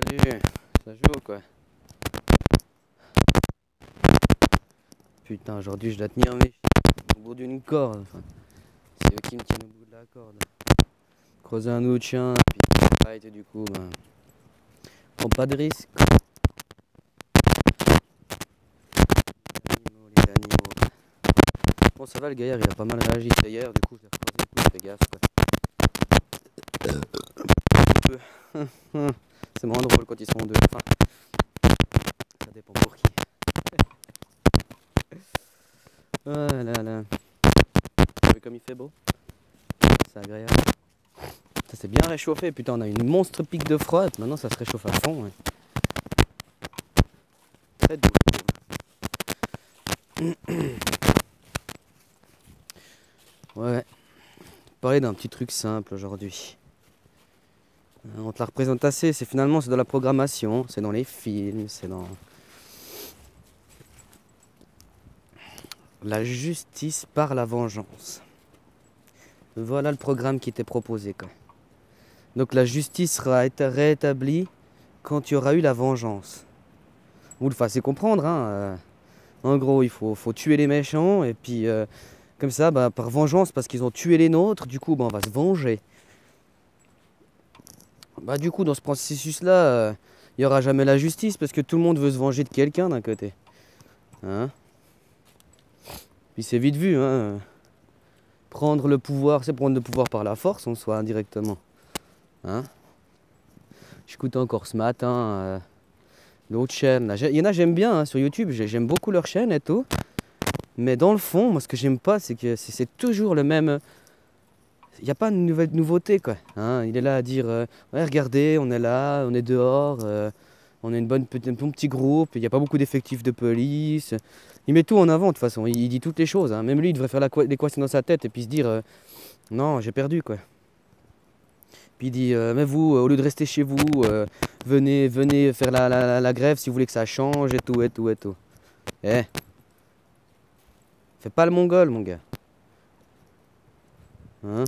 Salut, ça joue quoi. Putain, aujourd'hui je dois tenir mes au bout d'une corde. Enfin, c'est eux qui me tiennent au bout de la corde. Creuser un autre chien, puis fight, et du coup, ben, prends pas de risque. Les animaux. Bon, ça va, le gaillard il a pas mal réagi hier, du coup je l'ai recroisé, du coup je fais gaffe quoi. Un peu. C'est moins drôle quand ils sont deux. Enfin, ça dépend pour qui. Oh là là. Vous voyez comme il fait beau? C'est agréable. Ça s'est bien réchauffé. Putain, on a une monstre pique de froid. Maintenant, ça se réchauffe à fond. Ouais. Très doux. Ouais. Parler d'un petit truc simple aujourd'hui. On te la représente assez. C'est finalement c'est dans la programmation, c'est dans les films, c'est dans la justice par la vengeance. Voilà le programme qui t'est proposé quoi. Donc la justice sera rétablie quand tu auras eu la vengeance. Vous le fassiez comprendre, hein. En gros, il faut tuer les méchants et puis comme ça, bah, par vengeance, parce qu'ils ont tué les nôtres, du coup, bah, on va se venger. Bah, du coup, dans ce processus-là, il n'y aura jamais la justice parce que tout le monde veut se venger de quelqu'un d'un côté. Hein? Puis c'est vite vu, hein. Prendre le pouvoir, c'est prendre le pouvoir par la force en soi, indirectement. Hein? J'écoutais encore ce matin l'autre chaîne. Là. Il y en a j'aime bien hein, sur YouTube, j'aime beaucoup leur chaîne et tout. Mais dans le fond, moi ce que j'aime pas, c'est que c'est toujours le même. Il n'y a pas de nouvelle nouveauté quoi. Hein? Il est là à dire ouais, regardez, on est là, on est dehors, on est un bon petit groupe, il n'y a pas beaucoup d'effectifs de police. Il met tout en avant de toute façon, il dit toutes les choses. Hein. Même lui, il devrait faire l'équation dans sa tête et puis se dire non, j'ai perdu quoi. Puis il dit mais vous, au lieu de rester chez vous, venez faire la grève si vous voulez que ça change et tout et tout et tout. Eh, fais pas le mongol mon gars. Hein?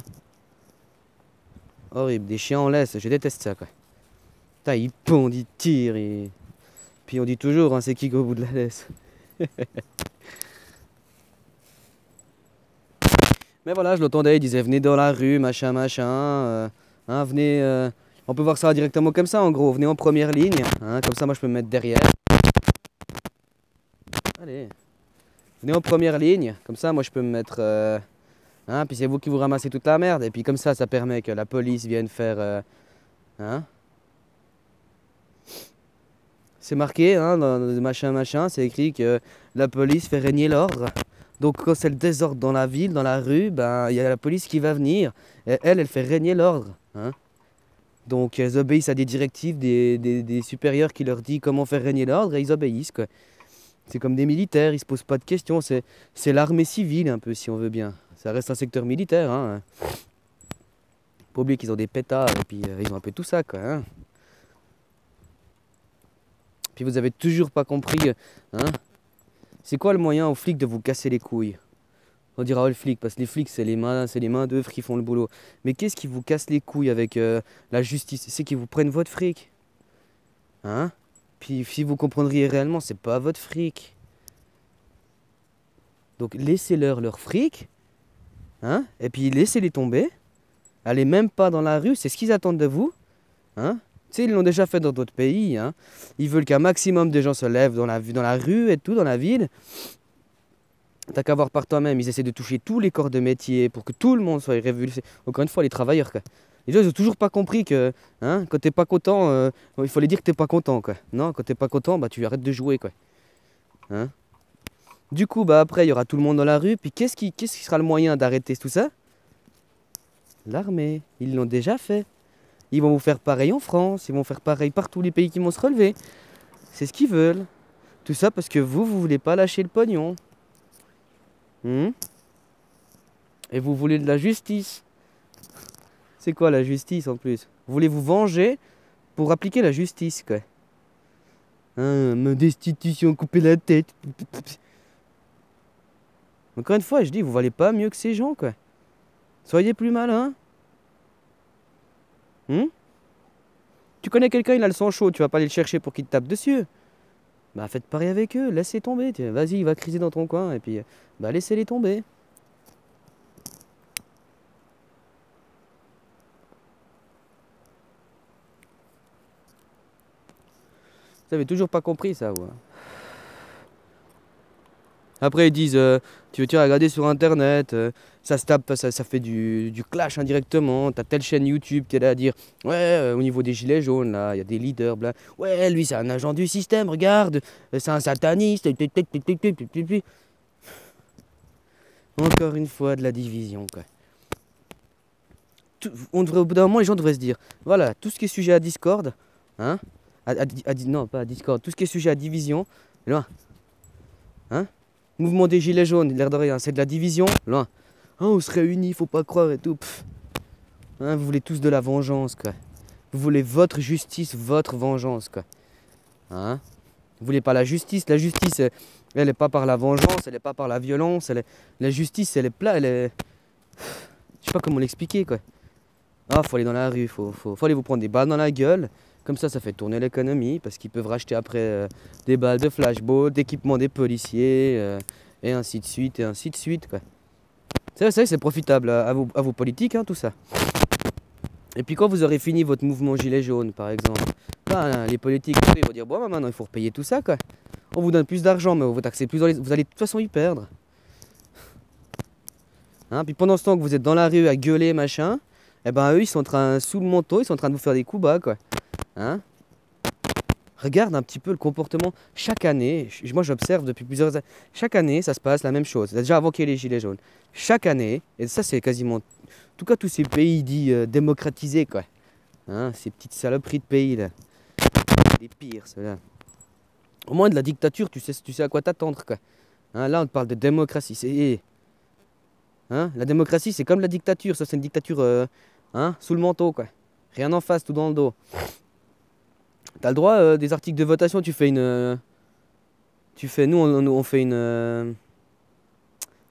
Horrible, des chiens en laisse, je déteste ça quoi. Putain, ils pondent, ils tirent et... Puis on dit toujours, hein, c'est qui au bout de la laisse. Mais voilà, je l'entendais, il disait venez dans la rue, machin, machin. Hein, venez, on peut voir ça directement comme ça en gros, venez en première ligne. Hein, comme ça moi je peux me mettre derrière. Allez, venez en première ligne, comme ça moi je peux me mettre... hein, puis c'est vous qui vous ramassez toute la merde. Et puis comme ça permet que la police vienne faire... hein. C'est marqué hein, dans machin machin, c'est écrit que la police fait régner l'ordre. Donc quand c'est le désordre dans la ville, dans la rue, ben il y a la police qui va venir. Et elle fait régner l'ordre. Hein. Donc elles obéissent à des directives des supérieurs qui leur disent comment faire régner l'ordre et ils obéissent quoi. C'est comme des militaires, ils se posent pas de questions. C'est l'armée civile un peu si on veut bien. Ça reste un secteur militaire. Hein. Pas oublier qu'ils ont des pétards et puis ils ont un peu tout ça quoi. Hein. Puis vous avez toujours pas compris, hein? C'est quoi le moyen aux flics de vous casser les couilles? On dira oh, le flic, parce que les flics c'est les mains d'œuvre qui font le boulot. Mais qu'est-ce qui vous casse les couilles avec la justice? C'est qu'ils vous prennent votre fric. Hein? Puis si vous comprendriez réellement, c'est pas votre fric. Donc laissez-leur leur fric, hein? Et puis laissez-les tomber. Allez même pas dans la rue, c'est ce qu'ils attendent de vous. Hein? Tu sais, ils l'ont déjà fait dans d'autres pays. Hein. Ils veulent qu'un maximum de gens se lèvent dans la rue et tout, dans la ville. T'as qu'à voir par toi-même, ils essaient de toucher tous les corps de métier pour que tout le monde soit révulsé. Encore une fois, les travailleurs, quoi. Les gens, ils ont toujours pas compris que hein, quand t'es pas content, il faut les dire que t'es pas content, quoi. Non, quand t'es pas content, bah tu arrêtes de jouer, quoi. Hein. Du coup, bah après, il y aura tout le monde dans la rue. Puis qu'est-ce qui sera le moyen d'arrêter tout ça? L'armée. Ils l'ont déjà fait. Ils vont vous faire pareil en France, ils vont faire pareil par tous les pays qui vont se relever. C'est ce qu'ils veulent. Tout ça parce que vous voulez pas lâcher le pognon. Et vous voulez de la justice. C'est quoi la justice en plus? Vous voulez vous venger pour appliquer la justice, quoi. Hein, ma destitution, couper la tête. Encore une fois, je dis, vous valez pas mieux que ces gens, quoi. Soyez plus malins. Tu connais quelqu'un, il a le sang chaud, tu vas pas aller le chercher pour qu'il te tape dessus. Bah faites pareil avec eux, laissez tomber. Vas-y, il va criser dans ton coin et puis bah laissez-les tomber. Vous avez toujours pas compris ça, ouais. Après ils disent, tu vas regarder sur internet, ça se tape, ça fait du clash indirectement. T'as telle chaîne YouTube qui est là à dire, ouais, au niveau des gilets jaunes, là, il y a des leaders, bla. Ouais, lui c'est un agent du système, regarde, c'est un sataniste. Encore une fois de la division, quoi. On devrait, au bout d'un moment, les gens devraient se dire, voilà, tout ce qui est sujet à Discord, hein, non, pas à Discord, tout ce qui est sujet à division, loin, hein, mouvement des gilets jaunes, l'air de rien, c'est de la division, loin. Hein, on serait unis, faut pas croire et tout. Pff. Hein, vous voulez tous de la vengeance, quoi. Vous voulez votre justice, votre vengeance, quoi. Hein, vous voulez pas la justice, elle est pas par la vengeance, elle est pas par la violence, la justice, elle est plat, elle est... Je sais pas comment l'expliquer, quoi. Ah, faut aller dans la rue, faut aller vous prendre des balles dans la gueule. Comme ça fait tourner l'économie, parce qu'ils peuvent racheter après des balles de flashball, d'équipement des policiers, et ainsi de suite, quoi. C'est vrai, c'est profitable à vos politiques, hein, tout ça. Et puis quand vous aurez fini votre mouvement gilet jaune, par exemple, bah, les politiques, ils vont dire, bon, bah, maintenant, il faut repayer tout ça, quoi. On vous donne plus d'argent, mais on vous taxe plus, vous allez de toute façon y perdre. Hein, puis pendant ce temps que vous êtes dans la rue à gueuler, machin, eh ben eux, ils sont en train, sous le manteau, ils sont en train de vous faire des coups bas, quoi. Hein? Regarde un petit peu le comportement. Chaque année, moi j'observe depuis plusieurs années, chaque année, ça se passe la même chose. Déjà avant qu'il y ait les gilets jaunes. Chaque année, et ça c'est quasiment, en tout cas tous ces pays dits démocratisés, quoi. Hein, ces petites saloperies de pays, là. Les pires, ceux-là. Au moins de la dictature, tu sais à quoi t'attendre, quoi. Hein, là, on te parle de démocratie. Hein, la démocratie, c'est comme la dictature. Ça, c'est une dictature hein, sous le manteau, quoi. Rien en face, tout dans le dos. T'as le droit des articles de votation, tu fais une... nous, on fait une...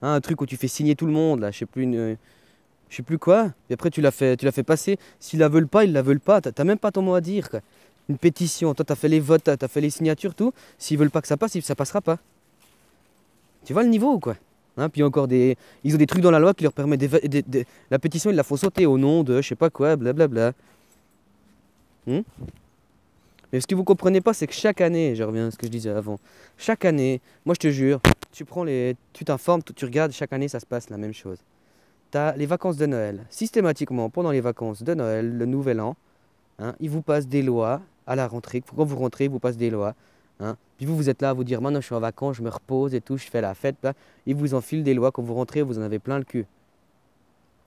un truc où tu fais signer tout le monde, là. Je sais plus quoi. Et après, tu l'as fait passer. S'ils la veulent pas, ils la veulent pas. T'as même pas ton mot à dire, quoi. Une pétition. Toi, t'as fait les votes, t'as fait les signatures, tout. S'ils veulent pas que ça passe, ça passera pas. Tu vois le niveau ou quoi? Hein, puis encore ils ont des trucs dans la loi qui leur permettent la pétition, ils la font sauter au nom de je sais pas quoi, blablabla. Mais ce que vous comprenez pas, c'est que chaque année, je reviens à ce que je disais avant, chaque année, moi je te jure, tu t'informes, tu regardes, chaque année ça se passe la même chose. T'as les vacances de Noël. Systématiquement, pendant les vacances de Noël, le Nouvel An, hein, ils vous passent des lois à la rentrée. Quand vous rentrez, ils vous passent des lois. Hein. Puis vous êtes là à vous dire, maintenant je suis en vacances, je me repose et tout, je fais la fête. Là. Ils vous enfilent des lois, quand vous rentrez, vous en avez plein le cul.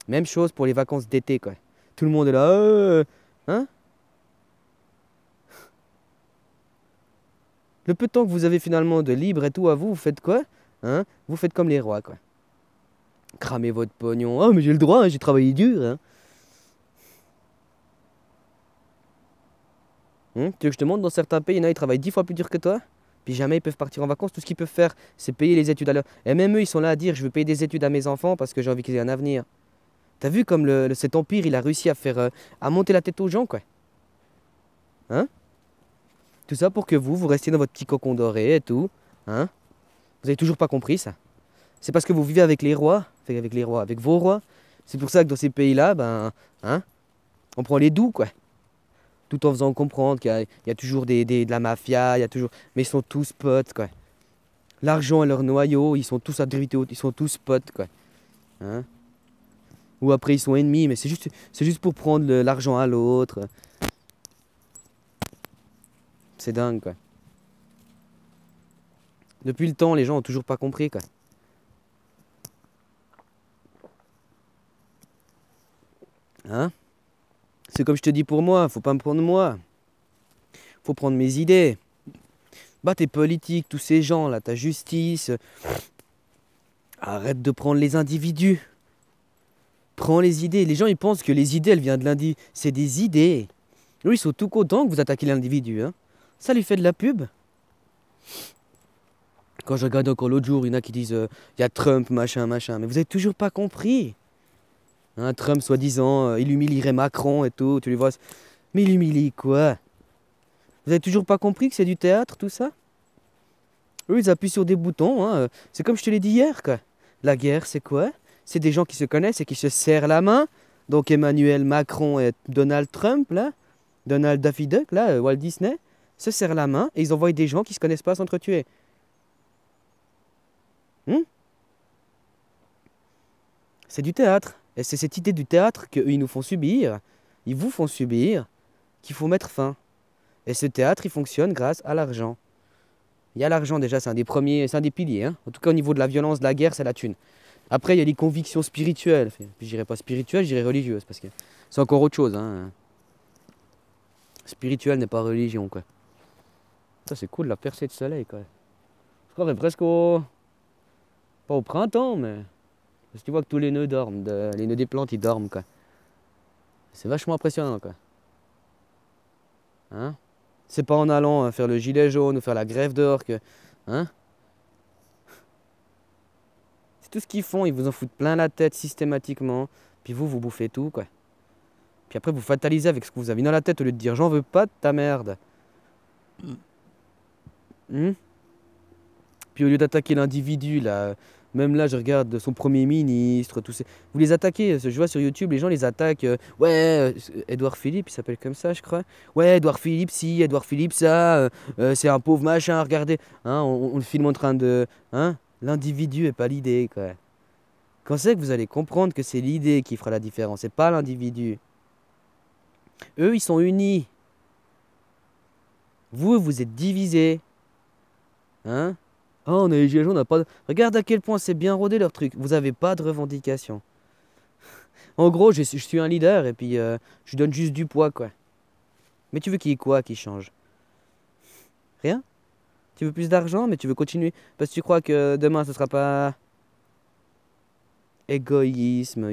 Même chose pour les vacances d'été, quoi. Tout le monde est là, hein? Le peu de temps que vous avez finalement de libre et tout à vous, vous faites quoi? Hein? Vous faites comme les rois, quoi. Cramez votre pognon. Ah, mais j'ai le droit, hein, j'ai travaillé dur, hein. Tu veux que je te montre, dans certains pays, il y en a, ils travaillent 10 fois plus dur que toi, puis jamais ils peuvent partir en vacances. Tout ce qu'ils peuvent faire, c'est payer les études à leur... Et même eux, ils sont là à dire, je veux payer des études à mes enfants parce que j'ai envie qu'ils aient un avenir. T'as vu comme cet empire, il a réussi à faire... à monter la tête aux gens, quoi. Hein? Tout ça pour que vous restiez dans votre petit cocon doré et tout. Hein? Vous avez toujours pas compris ça? C'est parce que vous vivez avec les rois, avec vos rois. C'est pour ça que dans ces pays-là, ben, hein, on prend les doux, quoi. Tout en faisant comprendre qu'il y a toujours de la mafia, il y a toujours... Mais ils sont tous potes, quoi. L'argent et leur noyau, ils sont tous ils sont tous potes, quoi. Hein? Ou après, ils sont ennemis, mais c'est juste pour prendre l'argent à l'autre. C'est dingue, quoi. Depuis le temps, les gens ont toujours pas compris, quoi. Hein? C'est comme je te dis pour moi, faut pas me prendre moi. Faut prendre mes idées. Bah tes politiques, tous ces gens là, ta justice. Arrête de prendre les individus. Prends les idées. Les gens ils pensent que les idées elles viennent de l'individu. C'est des idées. Eux ils sont tout contents que vous attaquez l'individu. Hein. Ça lui fait de la pub. Quand je regarde encore l'autre jour, il y en a qui disent y a Trump, machin, machin. Mais vous avez toujours pas compris. Hein, Trump, soi-disant, il humilierait Macron et tout. Tu les vois. Mais il humilie quoi? Vous avez toujours pas compris que c'est du théâtre, tout ça? Eux, ils appuient sur des boutons, hein. C'est comme je te l'ai dit hier, quoi. La guerre, c'est quoi? C'est des gens qui se connaissent et qui se serrent la main. Donc Emmanuel Macron et Donald Trump, là, Donald Daffy Duck, là, Walt Disney, se serrent la main et ils envoient des gens qui se connaissent pas s'entretuer. Hmm. C'est du théâtre. Et c'est cette idée du théâtre qu'eux, ils nous font subir, ils vous font subir, qu'il faut mettre fin. Et ce théâtre, il fonctionne grâce à l'argent. Il y a l'argent déjà, c'est un des premiers, c'est un des piliers, hein. En tout cas, au niveau de la violence, de la guerre, c'est la thune. Après, il y a les convictions spirituelles. Puis, je dirais pas spirituelles, je dirais religieuses, parce que c'est encore autre chose, hein. Spirituel n'est pas religion, quoi. Ça, c'est cool, la percée de soleil, quoi. Je croirais presque au... Pas au printemps, mais... Parce que tu vois que tous les nœuds dorment, les nœuds des plantes, ils dorment, quoi. C'est vachement impressionnant, quoi. Hein? C'est pas en allant faire le gilet jaune ou faire la grève dehors que... Hein? C'est tout ce qu'ils font, ils vous en foutent plein la tête systématiquement. Puis vous, vous bouffez tout, quoi. Puis après, vous fatalisez avec ce que vous avez dans la tête au lieu de dire j'en veux pas de ta merde. Hmm. Puis au lieu d'attaquer l'individu, là, même là, je regarde son premier ministre, tous ces... Vous les attaquez, je vois sur YouTube, les gens les attaquent. Ouais, Édouard Philippe, il s'appelle comme ça, je crois. Ouais, Édouard Philippe, si, Édouard Philippe, ça, c'est un pauvre machin, regardez. Hein, on le filme en train de... Hein, l'individu et pas l'idée, quoi. Quand c'est que vous allez comprendre que c'est l'idée qui fera la différence, et pas l'individu. Eux, ils sont unis. Vous, vous êtes divisés. Hein? Ah, on a les gilets jaunes, on n'a pas de... Regarde à quel point c'est bien rodé leur truc. Vous n'avez pas de revendication. En gros, je suis un leader et puis je donne juste du poids, quoi. Mais tu veux qu'il y ait quoi qui change? Rien? Tu veux plus d'argent, mais tu veux continuer. Parce que tu crois que demain, ce sera pas... Égoïsme.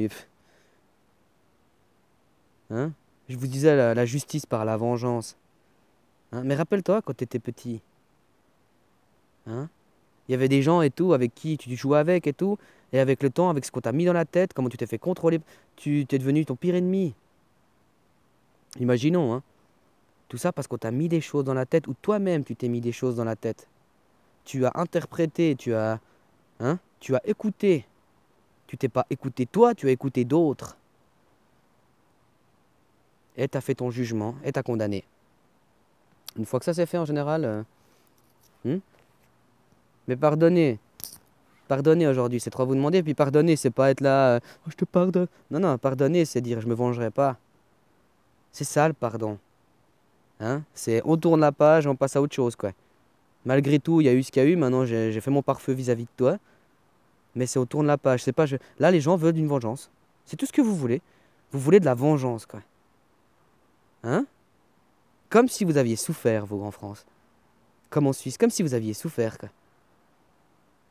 Hein? Je vous disais la justice par la vengeance. Hein? Mais rappelle-toi quand tu étais petit. Hein? Il y avait des gens et tout avec qui tu jouais avec et tout. Et avec le temps, avec ce qu'on t'a mis dans la tête, comment tu t'es fait contrôler, tu t'es devenu ton pire ennemi. Imaginons, hein. Tout ça parce qu'on t'a mis des choses dans la tête ou toi-même tu t'es mis des choses dans la tête. Tu as interprété, hein, tu as écouté. Tu t'es pas écouté toi, tu as écouté d'autres. Et tu as fait ton jugement et tu as condamné. Une fois que ça c'est fait en général, mais pardonnez. Pardonner aujourd'hui, c'est trop vous demander. Puis pardonner, c'est pas être là, oh, je te pardonne. Non, non, pardonner, c'est dire je me vengerai pas. C'est ça le pardon. Hein? C'est on tourne la page, on passe à autre chose, quoi. Malgré tout, il y a eu ce qu'il y a eu. Maintenant, j'ai fait mon pare-feu vis-à-vis de toi. Mais c'est on tourne la page. C'est pas Là, les gens veulent une vengeance. C'est tout ce que vous voulez. Vous voulez de la vengeance, quoi. Hein? Comme si vous aviez souffert, vous, en France. Comme en Suisse, comme si vous aviez souffert, quoi.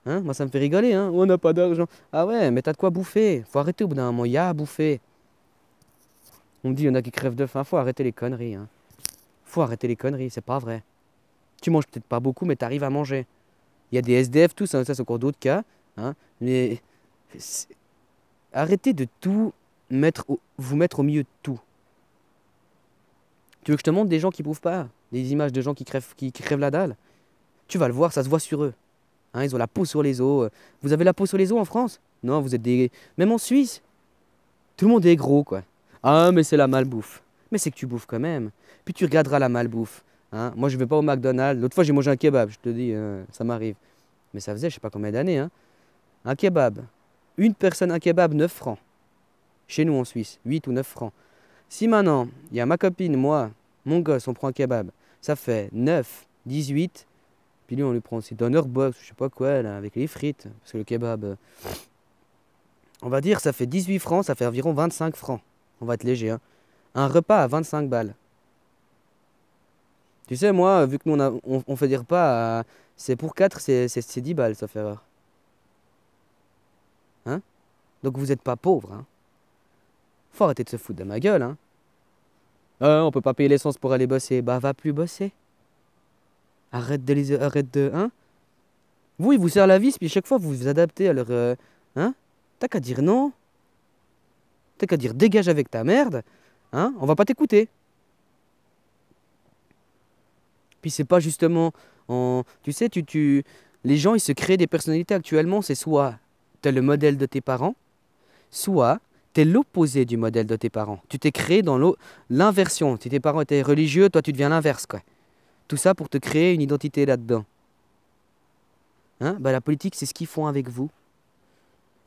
Hein? Moi, ça me fait rigoler, hein. On n'a pas d'argent. Ah ouais, mais t'as de quoi bouffer. Faut arrêter au bout d'un moment. Il y a à bouffer. On me dit, il y en a qui crèvent de faim. Faut arrêter les conneries, hein. Faut arrêter les conneries, c'est pas vrai. Tu manges peut-être pas beaucoup, mais t'arrives à manger. Il y a des SDF, tout ça, c'est encore d'autres cas. Hein. Mais arrêtez de tout vous mettre au milieu de tout. Tu veux que je te montre des gens qui bouffent pas? Des images de gens qui crèvent la dalle? Tu vas le voir, ça se voit sur eux. Hein, ils ont la peau sur les os. Vous avez la peau sur les os en France? Non, vous êtes des... Même en Suisse, tout le monde est gros, quoi. Ah, mais c'est la malbouffe. Mais c'est que tu bouffes quand même. Puis tu regarderas la malbouffe. Hein. Moi, je vais pas au McDonald's. L'autre fois, j'ai mangé un kebab, je te dis, ça m'arrive. Mais ça faisait, je sais pas combien d'années. Hein. Un kebab. Une personne, un kebab, 9 francs. Chez nous, en Suisse, 8 ou 9 francs. Si maintenant, il y a ma copine, moi, mon gosse, on prend un kebab, ça fait 9, 18. Puis lui, on lui prend aussi Donner Box, je sais pas quoi, là, avec les frites. Parce que le kebab, on va dire, ça fait 18 francs, ça fait environ 25 francs. On va être léger, hein. Un repas à 25 balles. Tu sais, moi, vu que nous, on fait des repas, c'est pour 4, c'est 10 balles, sauf erreur. Hein? Donc vous êtes pas pauvre, hein. Faut arrêter de se foutre de ma gueule, hein. On peut pas payer l'essence pour aller bosser. Bah, va plus bosser. Arrête de... Hein? Vous, ils vous serrent la vis, puis chaque fois, vous vous adaptez à leur... Hein? T'as qu'à dire non. T'as qu'à dire dégage avec ta merde. Hein? On va pas t'écouter. Puis c'est pas justement en... Tu sais, les gens, ils se créent des personnalités actuellement. C'est soit tu es le modèle de tes parents, soit tu es l'opposé du modèle de tes parents. Tu t'es créé dans l'inversion. Si tes parents étaient religieux, toi tu deviens l'inverse, quoi. Tout ça pour te créer une identité là-dedans. Hein? Bah, la politique, c'est ce qu'ils font avec vous.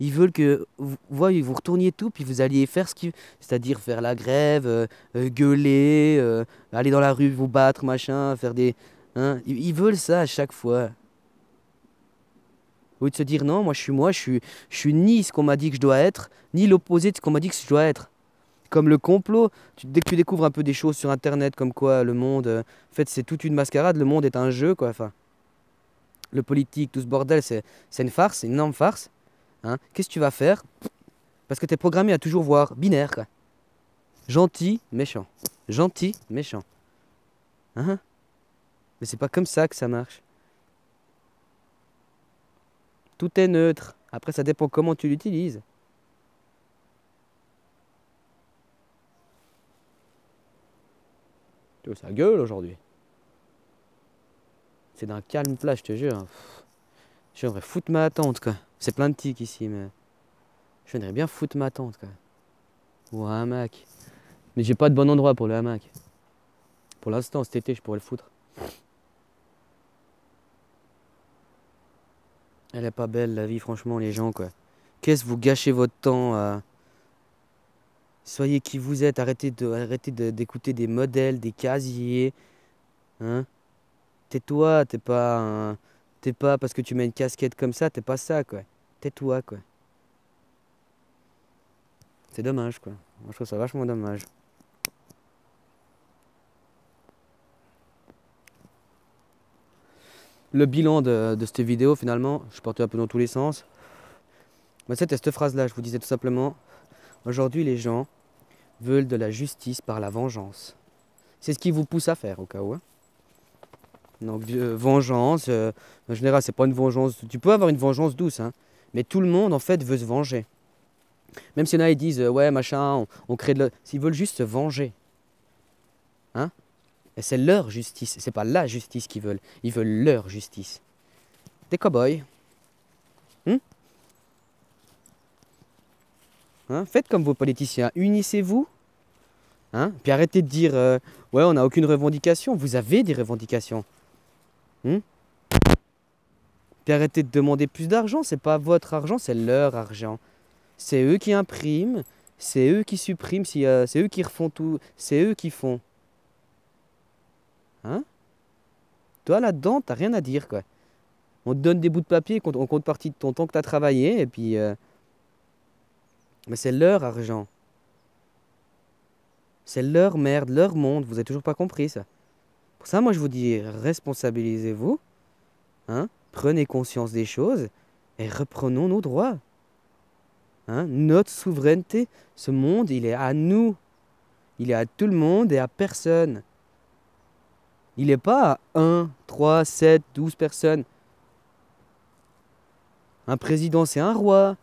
Ils veulent que vous retourniez tout, puis vous alliez faire ce qu'ils... C'est-à-dire faire la grève, gueuler, aller dans la rue, vous battre, machin, faire des... Hein? Ils veulent ça à chaque fois. Au lieu de se dire non, moi, je suis ni ce qu'on m'a dit que je dois être, ni l'opposé de ce qu'on m'a dit que je dois être. Comme le complot, dès que tu découvres un peu des choses sur Internet, comme quoi le monde, en fait, c'est toute une mascarade, le monde est un jeu, quoi. Enfin, le politique, tout ce bordel, c'est une farce, c'est une énorme farce. Hein. Qu'est-ce que tu vas faire? Parce que tu es programmé à toujours voir binaire, quoi. Gentil, méchant. Gentil, méchant. Hein? Mais c'est pas comme ça que ça marche. Tout est neutre. Après, ça dépend comment tu l'utilises. Tu vois, ça gueule aujourd'hui. C'est d'un calme plat, je te jure. Hein. Je viendrais foutre ma tante, quoi. C'est plein de tics ici, mais... Je viendrais bien foutre ma tante, quoi. Ou un hamac. Mais j'ai pas de bon endroit pour le hamac. Pour l'instant, cet été, je pourrais le foutre. Elle est pas belle, la vie, franchement, les gens, quoi. Qu'est-ce que vous gâchez votre temps à... Soyez qui vous êtes, d'écouter des modèles, des casiers. Hein? Tais-toi, t'es pas parce que tu mets une casquette comme ça, t'es pas ça, quoi. Tais-toi, quoi. C'est dommage, quoi. Moi, je trouve ça vachement dommage. Le bilan de cette vidéo, finalement, je partais un peu dans tous les sens. Mais c'était cette phrase-là, je vous disais tout simplement, aujourd'hui, les gens veulent de la justice par la vengeance. C'est ce qui vous pousse à faire, au cas où. Hein. Donc, vengeance, en général, c'est pas une vengeance... Tu peux avoir une vengeance douce, hein, mais tout le monde, en fait, veut se venger. Même s'il y en a, ils disent, ouais, machin, on crée de... S'ils veulent juste se venger. Hein? Et c'est leur justice, c'est pas la justice qu'ils veulent. Ils veulent leur justice. Des cow-boys. Hein? Faites comme vos politiciens, unissez-vous. Hein? Puis arrêtez de dire, ouais, on n'a aucune revendication. Vous avez des revendications. Puis arrêtez de demander plus d'argent. C'est pas votre argent, c'est leur argent. C'est eux qui impriment, c'est eux qui suppriment, c'est eux qui refont tout, c'est eux qui font. Hein? Toi là-dedans, t'as rien à dire, quoi. On te donne des bouts de papier, on compte partie de ton temps que t'as travaillé, et puis... Mais c'est leur argent. C'est leur merde, leur monde. Vous avez toujours pas compris ça. Pour ça, moi, je vous dis, responsabilisez-vous. Hein? Prenez conscience des choses et reprenons nos droits. Hein? Notre souveraineté, ce monde, il est à nous. Il est à tout le monde et à personne. Il n'est pas à 1, 3, 7, 12 personnes. Un président, c'est un roi.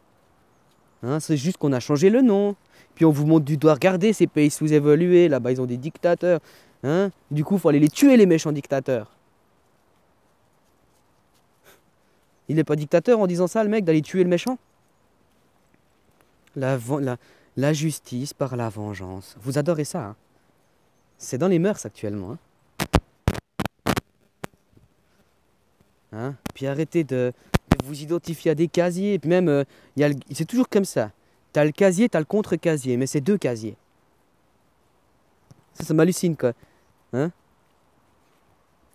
Hein, c'est juste qu'on a changé le nom. Puis on vous montre du doigt, regardez ces pays sous-évolués, là-bas ils ont des dictateurs. Hein. Du coup, il faut aller les tuer, les méchants dictateurs. Il n'est pas dictateur en disant ça, le mec, d'aller tuer le méchant? La justice par la vengeance. Vous adorez ça. Hein. C'est dans les mœurs actuellement. Hein. Hein. Puis arrêtez de vous identifier à des casiers. Et puis même, c'est toujours comme ça. T'as le casier, t'as le contre-casier, mais c'est deux casiers. Ça m'hallucine, quoi. Hein?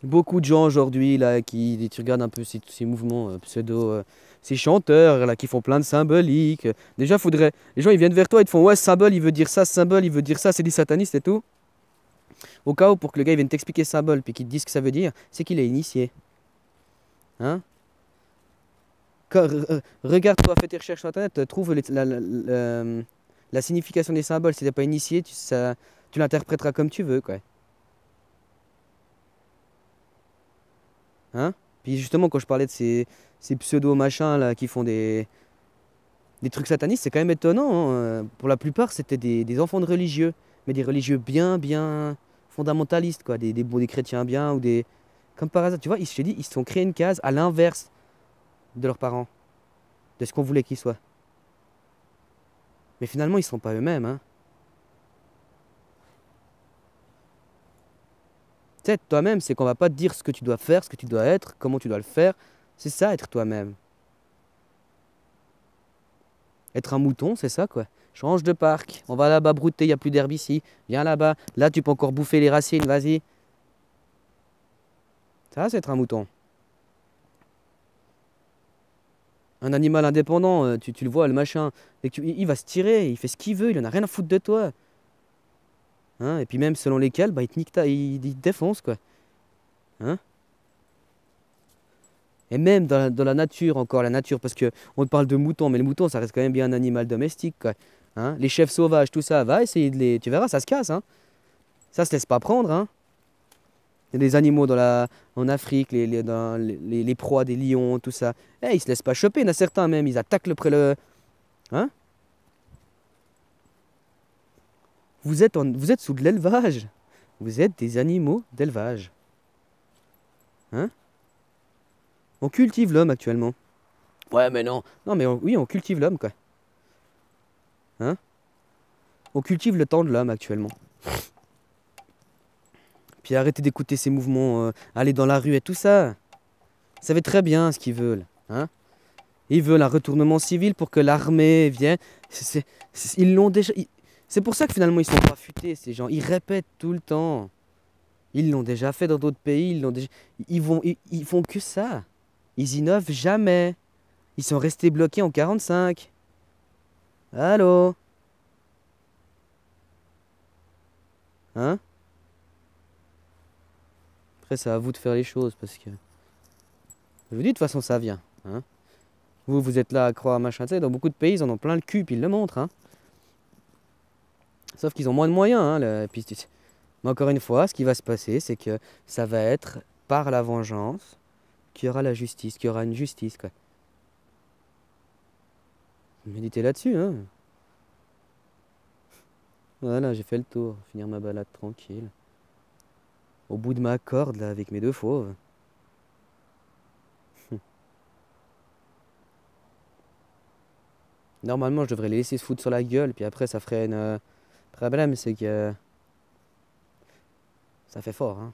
Beaucoup de gens aujourd'hui, là, tu regardes un peu ces mouvements pseudo, ces chanteurs, là, qui font plein de symboliques. Déjà, les gens, ils viennent vers toi, ils te font, ouais, ce symbole, il veut dire ça, ce symbole, il veut dire ça, c'est des satanistes et tout. Au cas où, pour que le gars il vienne t'expliquer ce symbole, puis qu'il te dise ce que ça veut dire, c'est qu'il est initié. Hein? Regarde-toi, fais tes recherches sur Internet, trouve la signification des symboles. Si tu n'es pas initié, tu l'interpréteras comme tu veux, quoi. Hein? Puis justement, quand je parlais de ces pseudo-machins là qui font des trucs satanistes, c'est quand même étonnant. Hein. Pour la plupart, c'était des enfants de religieux, mais des religieux bien, bien fondamentalistes, quoi. Des chrétiens bien ou des... Comme par hasard, tu vois, je t'ai dit, ils se sont créés une case à l'inverse de leurs parents, de ce qu'on voulait qu'ils soient. Mais finalement, ils ne sont pas eux-mêmes, hein. Tu sais, toi-même, c'est qu'on va pas te dire ce que tu dois faire, ce que tu dois être, comment tu dois le faire. C'est ça, être toi-même. Être un mouton, c'est ça, quoi. Change de parc. On va là-bas brouter, il n'y a plus d'herbe ici. Viens là-bas. Là, tu peux encore bouffer les racines, vas-y. Ça, c'est être un mouton. Un animal indépendant, tu le vois, le machin. Il va se tirer, il fait ce qu'il veut, il en a rien à foutre de toi. Hein, et puis même selon lesquels, bah, il te nique il te défonce, quoi. Hein. Et même dans la nature, encore la nature, parce que on te parle de moutons, mais le mouton, ça reste quand même bien un animal domestique, quoi. Hein, les chèvres sauvages, tout ça, va essayer de les... Tu verras, ça se casse, hein. Ça se laisse pas prendre, hein. Il y a des animaux en Afrique, les proies des lions, tout ça. Eh, ils se laissent pas choper, il y en a certains même, ils attaquent le... Hein. Vous êtes sous de l'élevage. Vous êtes des animaux d'élevage. Hein. On cultive l'homme actuellement. Ouais, mais non. Non, mais oui, on cultive l'homme, quoi. Hein. On cultive le temps de l'homme actuellement. Puis arrêtez d'écouter ces mouvements, aller dans la rue et tout ça. Vous savez très bien ce qu'ils veulent. Hein. Ils veulent un retournement civil pour que l'armée vienne. Ils l'ont déjà. C'est pour ça que finalement ils sont pas futés, ces gens. Ils répètent tout le temps. Ils l'ont déjà fait dans d'autres pays. Ils font que ça. Ils innovent jamais. Ils sont restés bloqués en 45. Allô? Hein? Après, c'est à vous de faire les choses parce que. Je vous dis, de toute façon, ça vient. Hein? Vous êtes là à croire machin. Tu sais, dans beaucoup de pays, ils en ont plein le cul, puis ils le montrent. Hein? Sauf qu'ils ont moins de moyens. Hein, mais encore une fois, ce qui va se passer, c'est que ça va être par la vengeance qu'il y aura la justice, qu'il y aura une justice, quoi. Méditez là-dessus, hein. Voilà, j'ai fait le tour. Finir ma balade tranquille. Au bout de ma corde, là, avec mes deux fauves. Normalement, je devrais les laisser se foutre sur la gueule, puis après, ça ferait une... problème, c'est que... Ça fait fort, hein.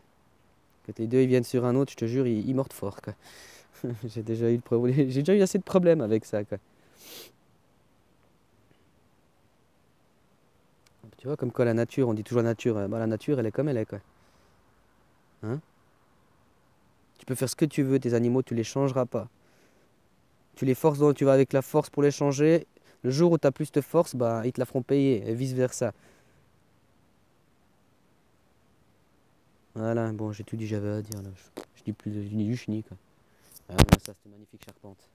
Quand les deux, ils viennent sur un autre, je te jure, ils mordent fort, quoi. J'ai déjà eu j'ai déjà eu assez de problèmes avec ça, quoi. Tu vois, comme quoi la nature, on dit toujours la nature, bah, la nature, elle est comme elle est, quoi. Hein? Tu peux faire ce que tu veux, tes animaux, tu les changeras pas. Tu les forces, tu vas avec la force pour les changer. Le jour où tu as plus de force, bah, ils te la feront payer, et vice-versa. Voilà, bon, j'ai tout dit, j'avais à dire, là. Je dis plus, je dis du chenille, quoi. Ah, ça, c'était magnifique charpente.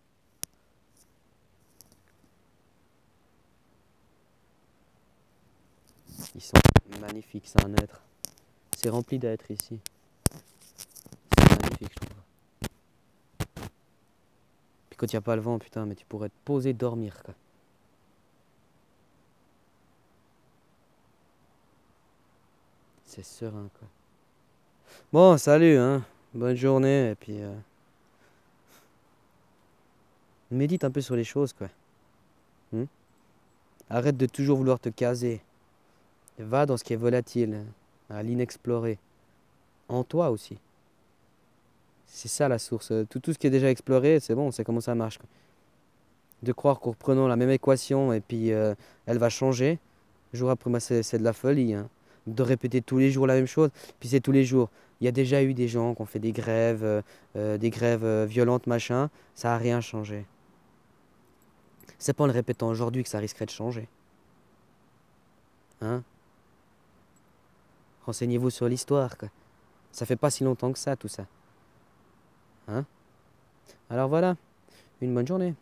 Ils sont magnifiques, c'est un être. C'est rempli d'êtres ici. C'est magnifique, je trouve. Puis quand il n'y a pas le vent, putain, mais tu pourrais te poser, dormir, quoi. C'est serein, quoi. Bon, salut, hein. Bonne journée, et puis... médite un peu sur les choses, quoi. Hmm. Arrête de toujours vouloir te caser. Va dans ce qui est volatile, à l'inexploré. En toi aussi. C'est ça la source. Tout ce qui est déjà exploré, c'est bon, on sait comment ça marche, quoi. De croire qu'en reprenant la même équation et puis elle va changer, jour après mois, c'est de la folie, hein. De répéter tous les jours la même chose, puis c'est tous les jours. Il y a déjà eu des gens qui ont fait des grèves violentes, machin, ça n'a rien changé. C'est pas en le répétant aujourd'hui que ça risquerait de changer. Hein? Renseignez-vous sur l'histoire, quoi. Ça fait pas si longtemps que ça, tout ça. Hein? Alors voilà, une bonne journée.